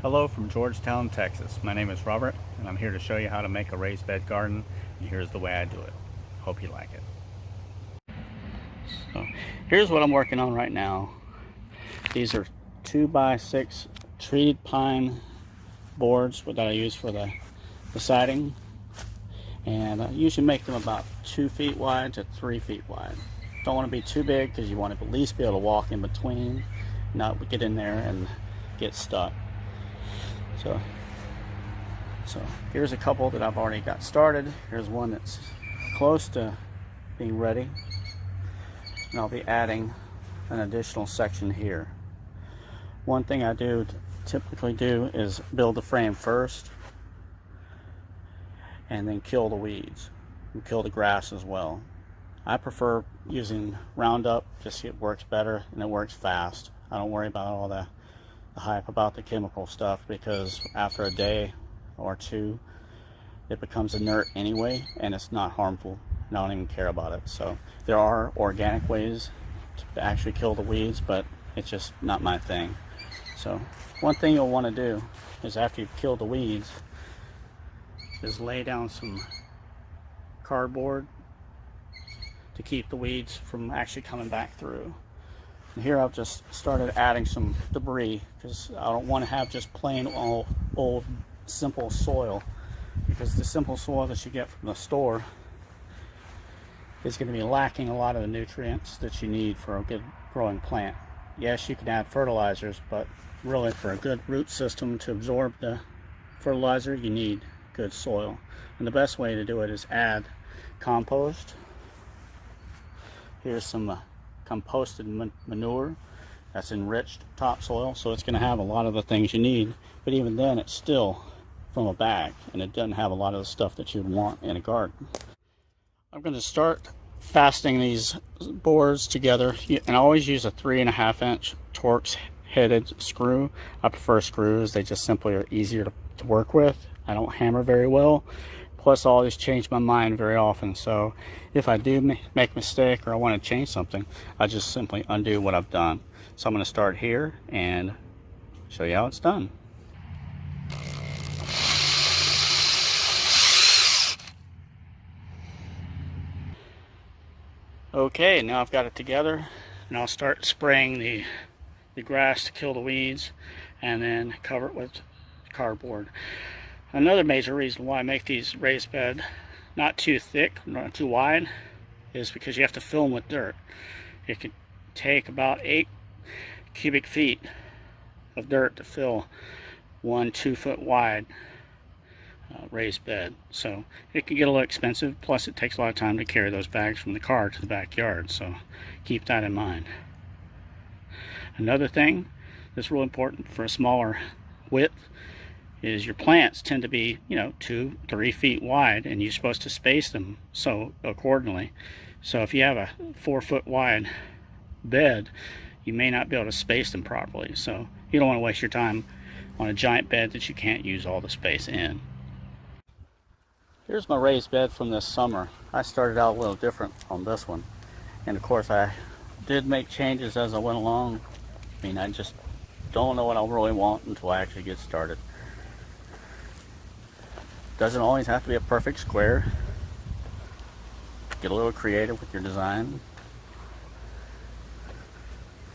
Hello from Georgetown, Texas. My name is Robert, and I'm here to show you how to make a raised bed garden, and here's the way I do it. Hope you like it. So, here's what I'm working on right now. These are 2x6 treated pine boards that I use for the siding, and I usually make them about 2 feet wide to 3 feet wide. Don't want to be too big because you want to at least be able to walk in between, not get in there and get stuck. So here's a couple that I've already got started. Here's one that's close to being ready, and I'll be adding an additional section here. One thing I typically do is build the frame first and then kill the weeds and kill the grass as well. I prefer using Roundup, just it works better and it works fast. I don't worry about all the hype about the chemical stuff, because after a day or two it becomes inert anyway and it's not harmful, and I don't even care about it. So there are organic ways to actually kill the weeds, but it's just not my thing. So one thing you'll want to do is, after you've killed the weeds, is lay down some cardboard to keep the weeds from actually coming back through. And here I've just started adding some debris, because I don't want to have just plain old simple soil, because the simple soil that you get from the store is going to be lacking a lot of the nutrients that you need for a good growing plant. Yes, you can add fertilizers, but really for a good root system to absorb the fertilizer, you need good soil. And the best way to do it is add compost. Here's some composted manure that's enriched topsoil, so it's going to have a lot of the things you need, but even then it's still from a bag and it doesn't have a lot of the stuff that you'd want in a garden. I'm going to start fastening these boards together, and I always use a 3.5 inch Torx headed screw. I prefer screws, they just simply are easier to work with. I don't hammer very well. Plus, I always change my mind very often, so if I do make a mistake or I want to change something, I just simply undo what I've done. So I'm going to start here and show you how it's done. Okay, now I've got it together, and I'll start spraying the grass to kill the weeds, and then cover it with cardboard. Another major reason why I make these raised bed not too thick, not too wide, is because you have to fill them with dirt. It can take about 8 cubic feet of dirt to fill one 2-foot wide raised bed. So it can get a little expensive, plus it takes a lot of time to carry those bags from the car to the backyard, so keep that in mind. Another thing that's real important for a smaller width is your plants tend to be 2-3 feet wide, and you're supposed to space them so accordingly. So if you have a 4-foot wide bed, you may not be able to space them properly, so you don't want to waste your time on a giant bed that you can't use all the space in. Here's my raised bed from this summer. I started out a little different on this one, and of course I did make changes as I went along. I mean, I just don't know what I really want until I actually get started. Doesn't always have to be a perfect square. Get a little creative with your design.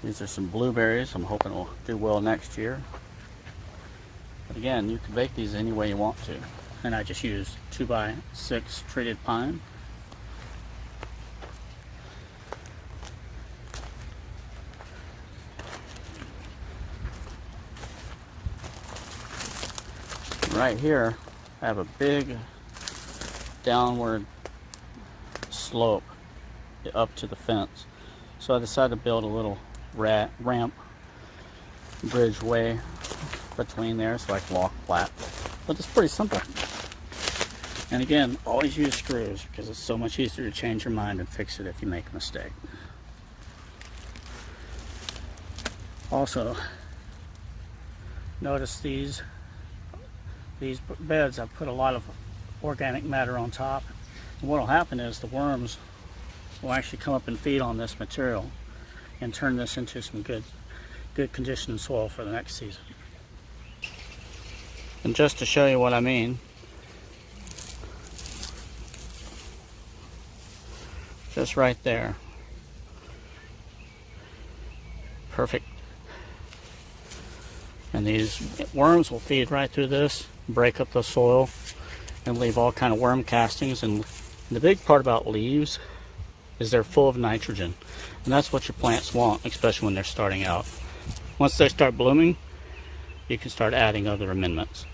These are some blueberries. I'm hoping will do well next year. But again, you can bake these any way you want to. And I just use 2x6 treated pine. Right here, I have a big downward slope up to the fence, so I decided to build a little ramp bridge way between there so I can walk flat. But it's pretty simple. And again, always use screws, because it's so much easier to change your mind and fix it if you make a mistake. Also, notice these beds, I've put a lot of organic matter on top, and what will happen is the worms will actually come up and feed on this material and turn this into some good conditioned soil for the next season. And just to show you what I mean, just right there. Perfect. And these worms will feed right through this, break up the soil, and leave all kind of worm castings. And the big part about leaves is they're full of nitrogen. And that's what your plants want, especially when they're starting out. Once they start blooming, you can start adding other amendments.